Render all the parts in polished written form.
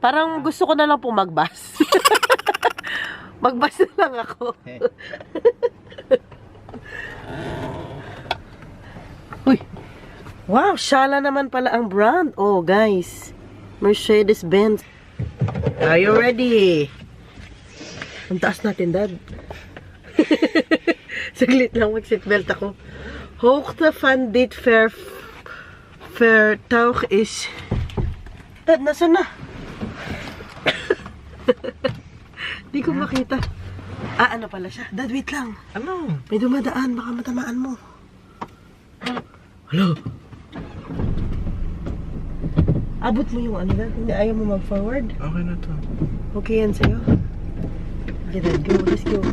Parang gusto ko na lang po magbas. Magbas na lang ako. Uy. Wow, Shala naman pala ang brand. Oh, guys. Mercedes-Benz. Are you ready? Ang taas natin, Dad. Saglit lang, mag-seatbelt ako. Hoogte van dit vertuig is... Dad, nasaan na? Di ko makita. Ah, ano pala siya? Dad, wait lang. Ano? May dumadaan, baka matamaan mo. Hello? Abot mo yung ano, Dad. Hindi ayaw mo mag-forward. Okay na to. Okay yan sa'yo. Okay, Dad, go. Let's go.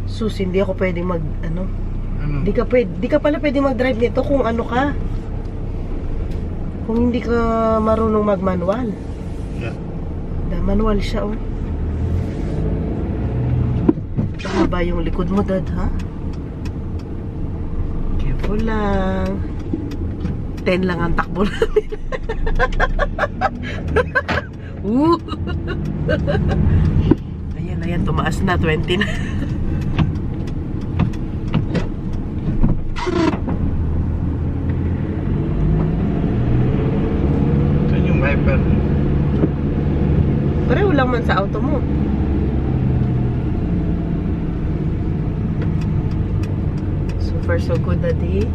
Sus, hindi ako pwedeng Ano? Di ka pala pwedeng mag-drive nito kung ano ka. Kung hindi ka marunong mag-manual. Yeah. Manual siya, oh. Mahaba yung likod mo, Dad, ha? Careful lang. 10 lang ang takbo namin. Ayan, tumaas na. 20 na. Saan yung wiper? Pareho lang man sa auto mo. So far, so good, Daddy.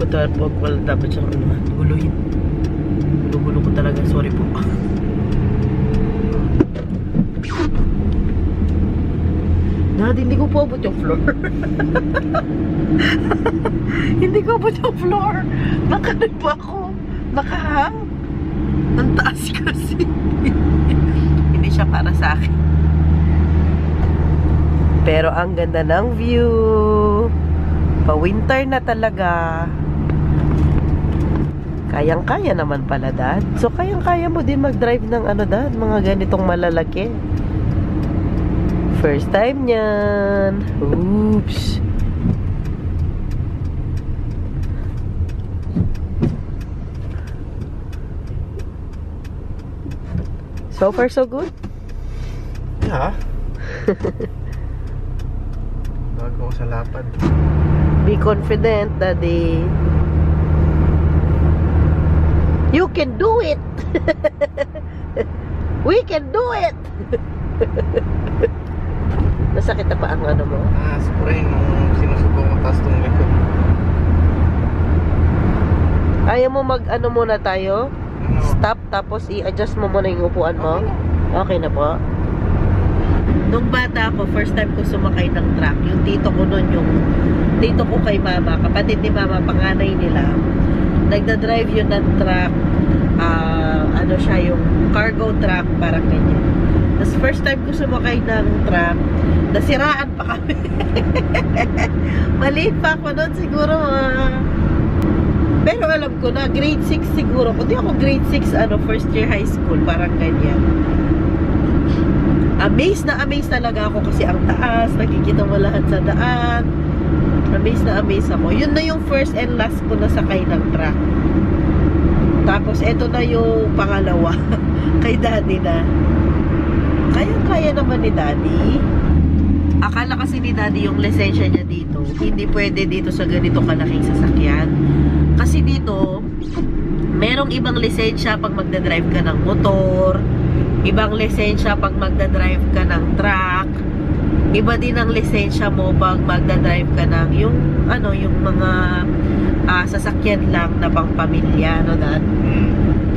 Kutar po, wala dapat siyang guluhin. Gugulo ko talaga, sorry po. Dad, hindi ko po abot yung floor. Hindi ko abot yung floor. Nakalag po ako. Nakahang. Ang taas kasi. Hindi siya para sa akin. Pero ang ganda ng view. Pa-winter na talaga. Kayang-kaya naman pala, Dad. So, kayang-kaya mo din mag-drive ng ano, Dad? Mga ganitong malalaki. First time niyan. Oops. So far, so good? Yeah. Bago ako sa lapad. Be confident, Daddy. You can do it! We can do it! Nasakit na pa ang ano mo? Spray nung sinusubong mo taas tong likod. Ayaw mo mag-ano muna tayo? Ano? Stop, tapos i-adjust mo muna yung upuan mo? Okay na po. Nung bata ako, first time ko sumakay ng truck. Yung tito ko nun, yung tito ko kay mama, kapatid ni mama, panganay nila. Nagda-drive yun ng truck. Ano siya, yung cargo truck, parang ganyan. Tapos first time ko sumakay ng truck, nasiraan pa kami. Maliit pa ako nun siguro. Pero alam ko na, grade 6 siguro. Kung di ako grade 6, first year high school, parang ganyan. Amazed talaga ako kasi ang taas, nakikita mo lahat sa daan. Amazed ako. Yun na yung first and last ko na sakay ng truck. Tapos, eto na yung pangalawa. Kay Daddy na. Kaya naman ni Daddy. Akala kasi ni Daddy yung lisensya niya dito, hindi pwede dito sa ganito kalaking sasakyan. Kasi dito, merong ibang lisensya pag magdadrive ka ng motor, ibang lisensya pag magdadrive ka ng truck, iba din ang lisensya mo pag magdadrive ka ng yung mga sasakyan lang na pang pamilya, no, Dad?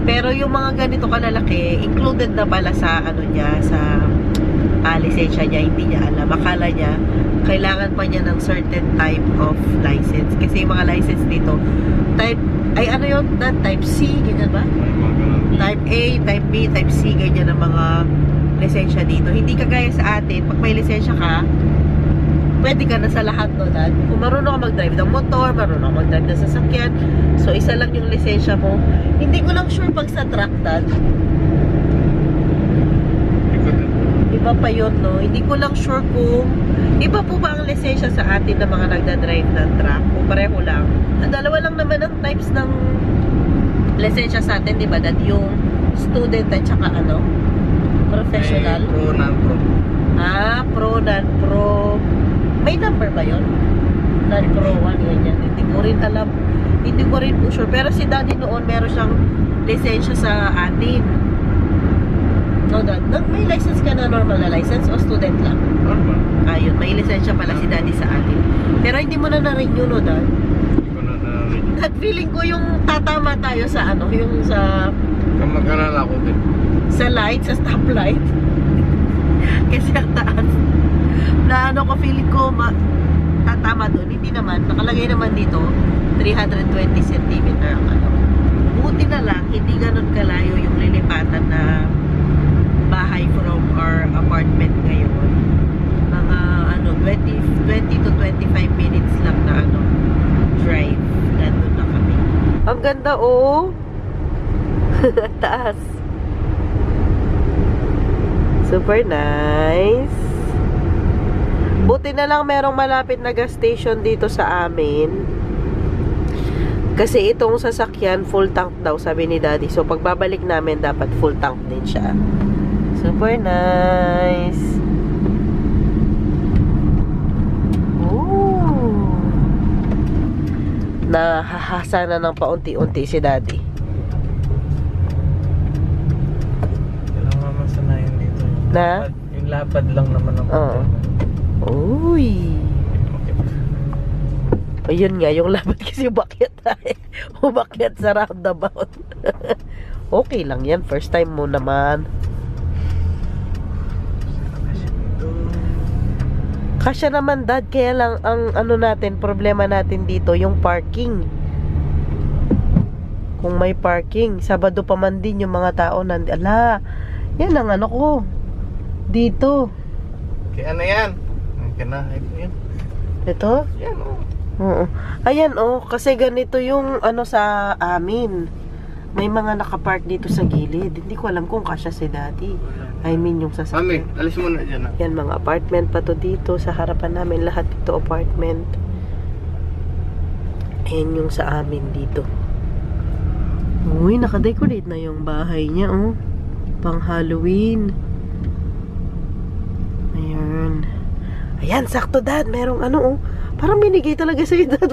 Pero yung mga ganito kalalaki, included na pala sa sa lisensya niya, hindi niya alam. Akala niya, kailangan pa niya ng certain type of license. Kasi yung mga license dito, type C, ganyan ba? Type A, Type B, Type C, ganyan ang mga lisensya dito. Hindi kagaya sa atin, pag may lisensya ka, pwede ka na sa lahat, no, Dad? Kung marunong ka mag-drive ng motor, marunong ka mag-drive ng sasakyan, so isa lang yung lisensya mo. Hindi ko lang sure pag sa truck, Dad. Iba pa yun, no? Hindi ko lang sure kung iba po ba ang lisensya sa atin na mga nagdadrive ng truck o pareho lang. Dalawa lang naman ang types ng lisensya sa atin, di ba? Dad, yung student at saka ano? Professional. May pro, non-pro. Pro, non-pro. May number ba yun? Non-pro 1, ganyan. Hindi ko rin alam. Hindi ko rin po sure. Pero si Daddy noon, meron siyang lisensya sa atin. No, Dad? May license ka na, normal na license o student lang? Normal. Ayun, may lisensya pala si Daddy sa atin. Pero hindi mo na na-renew, no, Dad? Hindi ko na narinig. Dad, feeling ko yung tatama tayo sa ano, yung sa Kamag-alala ko din. light, sa stoplight. Kasi ang taas. Na ano ko, feeling ko tatama doon. Hindi naman. Nakalagay naman dito, 320 cm ang ano. Buti na lang, hindi ganun kalayo yung lilipatan na bahay from our apartment ngayon. Mga ano, 20 to 25 minutes lang na ano, drive. Nandun na kami. Ang ganda, oh! Taas. Super nice. Buti na lang merong malapit na gas station dito sa amin. Kasi itong sasakyan, full tank daw, sabi ni Daddy. So, pagbabalik namin, dapat full tank din siya. Super nice. Ooh. Nahahasa na ng paunti-unti si Daddy. Kailangan mamasanayan dito. Na? Yung lapad lang naman ang Oo. Uy. Ayun nga, yung laban kasi umakyat tayo. Umakyat sa roundabout. Okay lang yan. First time mo naman. Kasya naman, Dad. Kaya lang ang ano natin, problema natin dito, yung parking. Kung may parking, Sabado pa man din yung mga tao ala, yan ang ano ko. Dito. Kaya ano yan? Kinahay ko yan. Ito? Yan o. Oo. Ayan kasi ganito yung ano sa amin. May mga nakapark dito sa gilid. Hindi ko alam kung kasya si Daddy. I mean yung Mami, sasakyan. alis mo na dyan. Yan, mga apartment pa to dito. Sa harapan namin, lahat dito apartment. Ayan yung sa amin dito. Uy, nakadecorate na yung bahay niya, oh. Pang Halloween. Ayan. Ayan, sakto, Dad. Merong ano, oh. Parang binigay talaga sa'yo, Dad.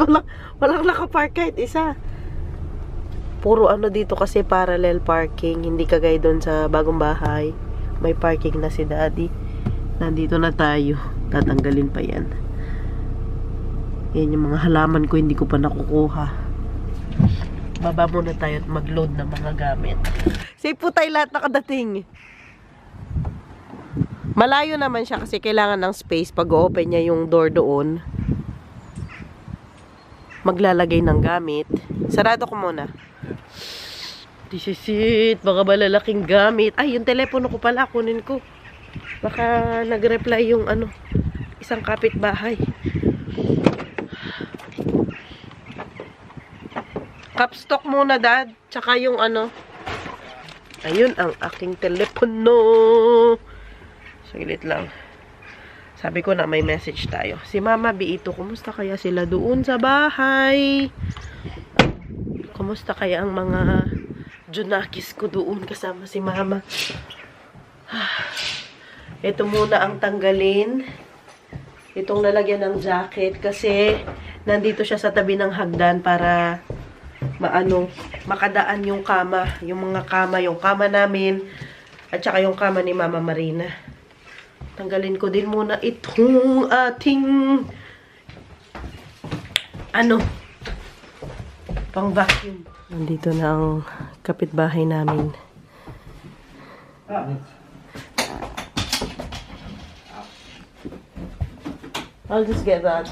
Walang nakapark kahit isa. Puro ano dito kasi parallel parking. Hindi kagaya doon sa bagong bahay. May parking na si Daddy. Nandito na tayo. Tatanggalin pa yan. Yan yung mga halaman ko, hindi ko pa nakukuha. Baba muna tayo at mag-load ng mga gamit. Safe po tayo lahat nakadating. Malayo naman siya kasi kailangan ng space. Pag open niya yung door doon, maglalagay ng gamit. Sarado ko muna. This is it. Baka malalaking gamit. Ay, yung telepono ko pala. Kunin ko. Baka nag-reply yung ano, isang kapitbahay. Capstock muna, Dad. Tsaka yung ano. Ayun ang aking telepono. Saglit lang. Sabi ko na may message tayo. Si Mama Biito, kumusta kaya sila doon sa bahay? Kumusta kaya ang mga Junakis ko doon kasama si Mama? Ito muna ang tanggalin. Itong lalagyan ng jacket kasi nandito siya sa tabi ng hagdan para makadaan yung kama, yung mga kama, yung kama namin at saka yung kama ni Mama Marina. Tanggalin ko din muna itong ating pang vacuum. Nandito na ang kapitbahay namin. I'll just get that.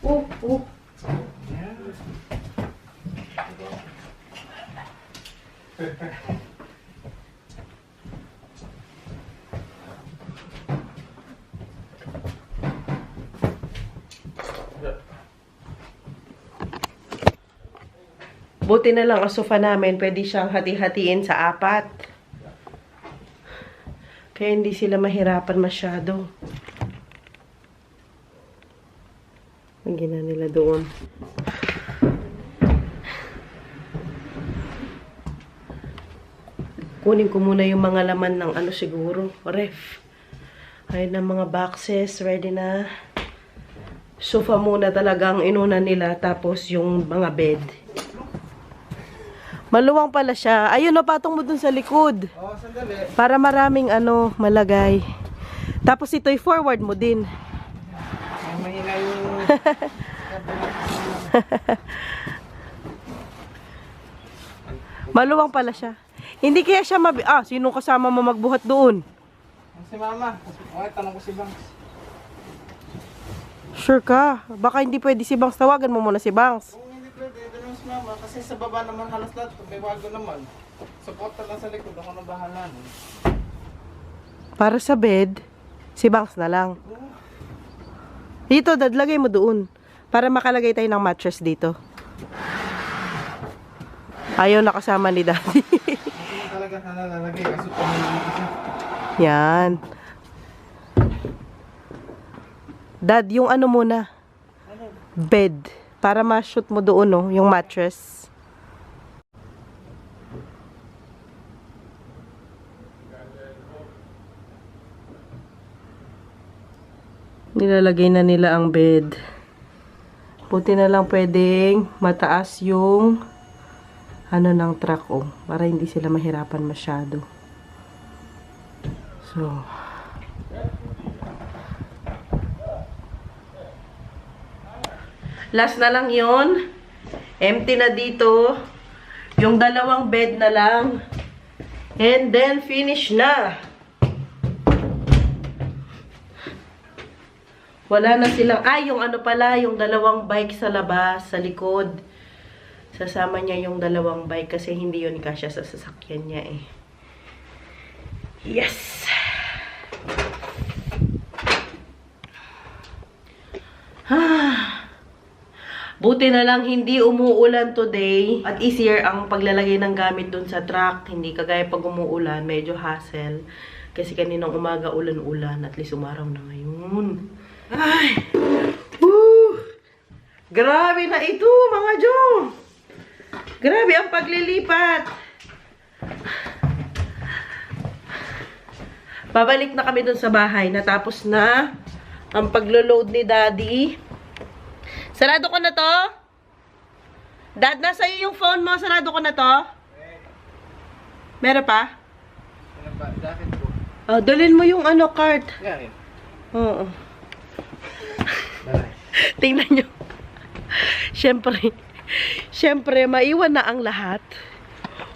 Oh. Buti na lang ang sofa namin, pwede siyang hati-hatiin sa 4. Kaya hindi sila mahirapan masyado. Lagyan na nila doon. Kunin ko muna yung mga laman ng ano siguro, ref. Ayun na mga boxes, ready na. Sofa muna talaga ang inuna nila, tapos yung mga bed. Maluwang pala siya. Ayun, napatong mo dun sa likod. Oh, sandali. Para maraming ano, malagay. Tapos ito'y forward mo din. Ay, mahina yung... Maluwang pala siya. Hindi kaya siya sino kasama mo magbuhat doon? Si Mama. Okay, tanong ko si Bangs. Sure ka? Baka hindi pwede si Bangs. Tawagan mo muna si Bangs. Kung hindi pwede, tanong si Mama. Kasi sa baba naman halos lahat. May wago naman. Support lang sa likod. Ako na bahala. No? Para sa bed, si Bangs na lang. Dito, Dad, lagay mo doon. Para makalagay tayo ng mattress dito. Ayaw nakasama ni Daddy. Kasi talaga nalalagay. Kaso pamilya kasi. Yan. Dad, yung ano muna? Bed. Para ma-shoot mo doon, no? Yung mattress. Nilalagay na nila ang bed. Buti na lang pwedeng mataas yung ano ng truck, oh. Para hindi sila mahirapan masyado. So, last na lang yon. Empty na dito. Yung dalawang bed na lang. And then, finish na. Wala na silang, yung ano pala, yung dalawang bike sa labas, sa likod. Sasama niya yung dalawang bike kasi hindi yun kasya sa sasakyan niya eh. Yes! Buti na lang hindi umuulan today at easier ang paglalagay ng gamit dun sa truck. Hindi kagaya pag umuulan, medyo hassle. Kasi kaninang umaga ulan-ulan, at least umaraw na ngayon. Ay! Woo! Grabe na ito, mga Jo! Grabe ang paglilipat! Babalik na kami dun sa bahay. Natapos na ang paglo-load ni Daddy. Sarado ko na to? Dad, nasa iyo yung phone mo. Sarado ko na to? Meron pa? Ano ba? Jacket ko. Oh, dalhin mo yung ano, cart. Yan. Oo. Balay. Tingnan nyo. Siyempre, maiwan na ang lahat.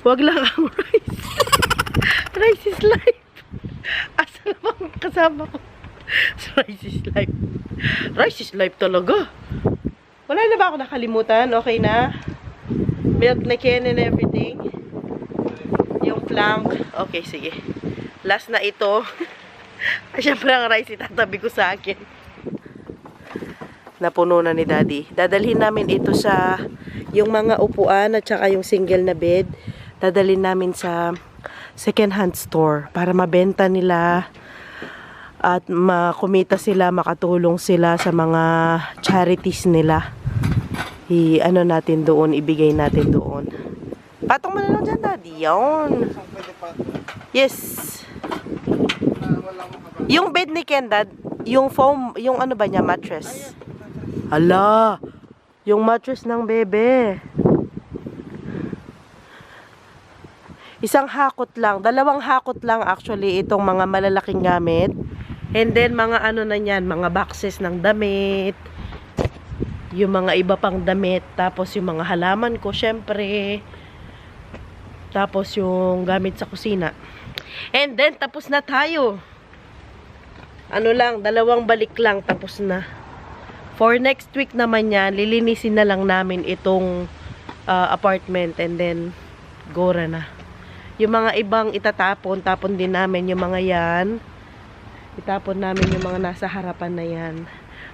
Wag lang ang rice. Rice is life. Asa namang kasama ko? Rice is life. Rice is life talaga. Wala na ba ako nakalimutan? Okay na? Milk na can and everything. Yung plank. Okay, sige. Last na ito. Siyempre ang rice itatabi ko sa akin. Napuno na ni Daddy. Dadalhin namin ito sa yung mga upuan at saka yung single na bed. Dadalhin namin sa second hand store para mabenta nila at makumita sila, makatulong sila sa mga charities nila. Ano natin doon, ibigay natin doon. Patong mo na lang dyan, Daddy. Yun. Yes. Yung bed ni Ken, Dad, yung foam, yung ano ba niya, mattress. Hala, yung mattress ng bebe. Isang hakot lang, dalawang hakot lang actually itong mga malalaking gamit. And then mga ano na yan, mga boxes ng damit. Yung mga iba pang damit. Tapos yung mga halaman ko, syempre. Tapos yung gamit sa kusina. And then, tapos na tayo. Ano lang, dalawang balik lang, tapos na. For next week naman yan, lilinisin na lang namin itong apartment. And then, gora na. Yung mga ibang itatapon, tapon din namin yung mga yan. Itapon namin yung mga nasa harapan na yan.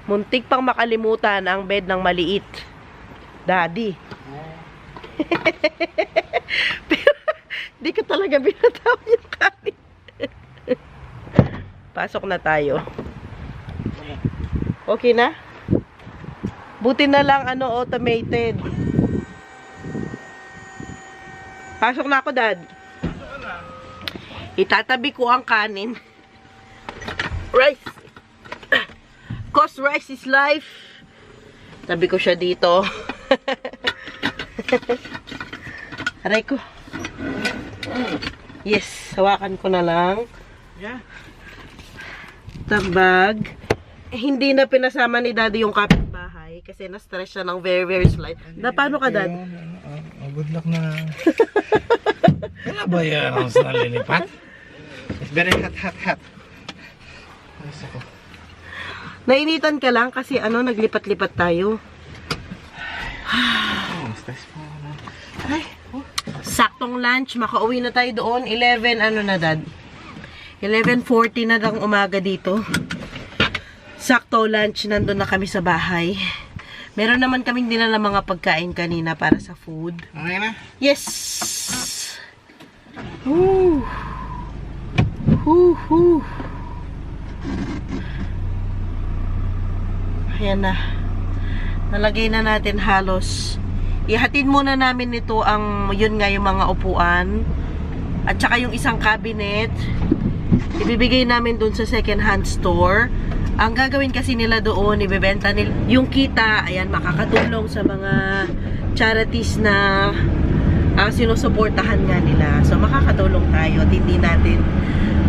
Muntik pang makalimutan ang bed ng maliit. Daddy. Pero, di ka talaga binatawan yung kanin. Pasok na tayo. Okay na? Buti na lang, automated. Pasok na ako, Dad. Itatabi ko ang kanin. Rice. Cause rice is life. Tabi ko siya dito. Aray ko. Yes, hawakan ko na lang. Yeah. Tabag. Hindi na pinasama ni Daddy yung kapitbahay kasi na-stress siya ng very, very slight. Na paano ka, Dad? Good luck na. Kailan ba yan ang nalilipat? It's very hot. Ayos ako. Nainitan ka lang kasi naglipat-lipat tayo. Stress pa na. Ay, saktong lunch. Makauwi na tayo doon. 11, na, Dad? 11:40 na ng umaga dito. Sakto lunch, nandun na kami sa bahay. Meron naman kaming dinala mga pagkain kanina para sa food. Okay na? Yes! Woo! Woo! Ayan na. Nalagay na natin halos. Ihatid muna namin nito yun nga yung mga upuan. At saka yung isang cabinet. Ibibigay namin dun sa second hand store. Ang gagawin kasi nila doon, ibebenta nila yung kita, ayan, makakatulong sa mga charities na sinusuportahan nga nila. So, makakatulong tayo at hindi natin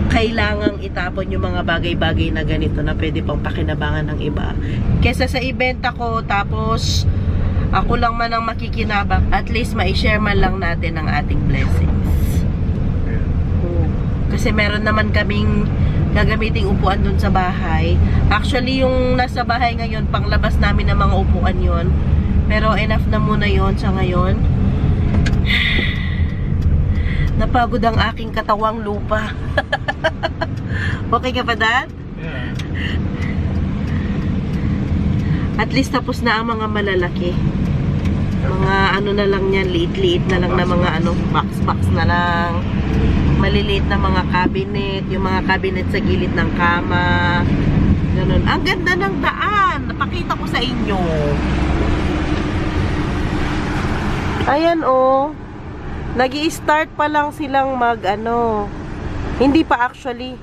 kailangang itapon yung mga bagay-bagay na ganito na pwede pang pakinabangan ng iba. Kesa sa ibenta ko, tapos ako lang man ang makikinabang, at least ma-share man lang natin ang ating blessings. Kasi meron naman kaming gagamiting upuan dun sa bahay. Actually, yung nasa bahay ngayon, panglabas namin ng mga upuan yon. Pero enough na muna yon sa ngayon. Napagod ang aking katawang lupa. Okay ka pa, Dad? Yeah. At least tapos na ang mga malalaki. Mga na lang yan, liit-liit na lang na mga box-box na lang. Maliliit na mga cabinet, yung mga cabinet sa gilid ng kama. Ganun. Ang ganda ng daan. Napakita ko sa inyo. Ayan, oh. Nag-i-start pa lang silang hindi pa actually.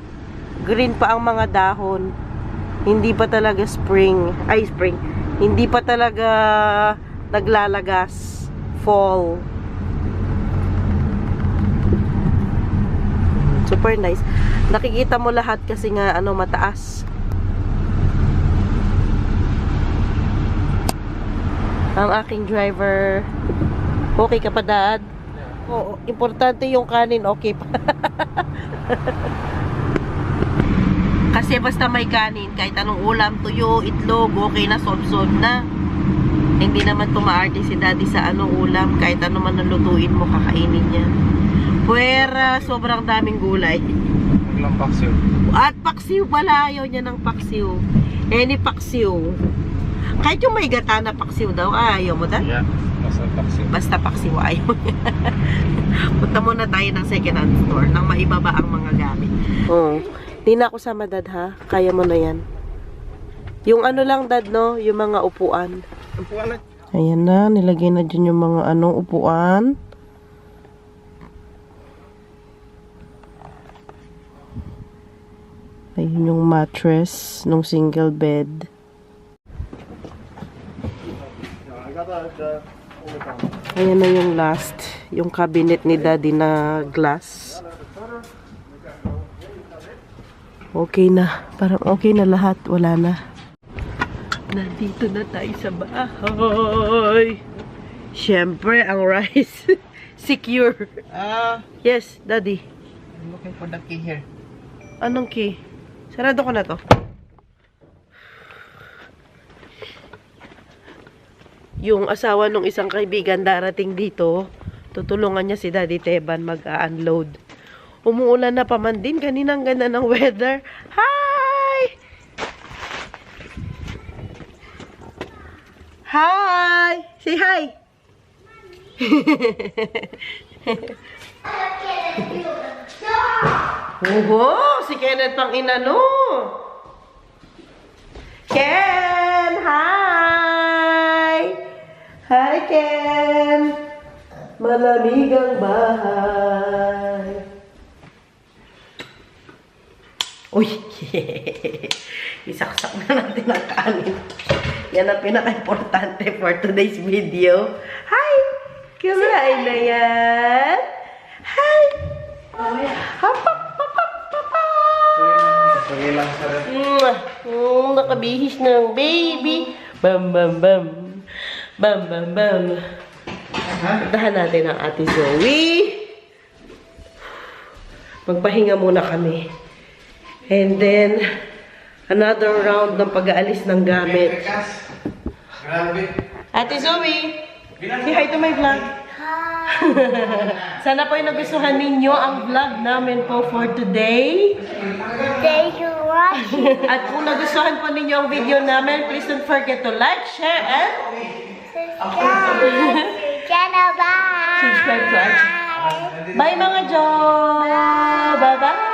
Green pa ang mga dahon. Hindi pa talaga spring. Hindi pa talaga naglalagas. Fall. Super nice. Nakikita mo lahat kasi nga mataas. Ang aking driver. Okay ka pa, Dad? Oo, importante yung kanin, okay pa. Kasi basta may kanin, kahit anong ulam, tuyo, itlog, okay na, solve na. Hindi naman tumaarte si Daddy sa ulam, kahit ano man lutuin mo, kakainin niya. Puwera, sobrang daming gulay. Walang paksiw. At paksiw pala, ayaw niya ng paksiw. Any paksiw. Kahit yung may gata na paksiw daw, ayaw mo, Dad? Yeah, basta paksiw. Basta paksiw, ayaw niya. Punta muna tayo ng second hand store nang maibaba ang mga gamit. Di na ako sama, Dad, ha? Kaya mo na yan. Yung lang, Dad, no? Yung mga upuan. Upuan na. Ayan na, nilagay na dyan yung mga upuan. Ayun yung mattress nung single bed. Ayan na yung last. Yung cabinet ni Daddy na glass. Okay na. Parang okay na lahat. Wala na. Nandito na tayo sa bahay. Siyempre, ang rice. Secure. Yes, Daddy. I'm looking for the key here. Anong key? Sarado ko na to. Yung asawa nung isang kaibigan darating dito, tutulungan niya si Daddy Teban mag-unload. Umuulan na pa man din. Kaninang ganda ng weather. Hi! Hi! Say hi! Oho! Si Kenneth pang inano! Ken! Hi! Hi, Ken! Malamig ang bahay. Uy! Isaksak na natin ang kanin. Yan ang pinaka-importante for today's video. Hi! Kumain na yan! Hi! Hapak! Sige lang sa rin. Nakabihis ng baby. Bam, bam, bam. Bam, bam, bam. Puntahan natin ang Ate Zoe. Magpahinga muna kami. And then, another round ng pag-aalis ng gamit. Grabe. Ate Zoe, say hi to my vlog. Sana po ay nagustuhan ninyo ang vlog namin po for today. Thank you for watching. At kung nagustuhan po ninyo ang video namin, please don't forget to like, share, and Channel, bye. subscribe to our channel. Bye mga Jo! Bye-bye!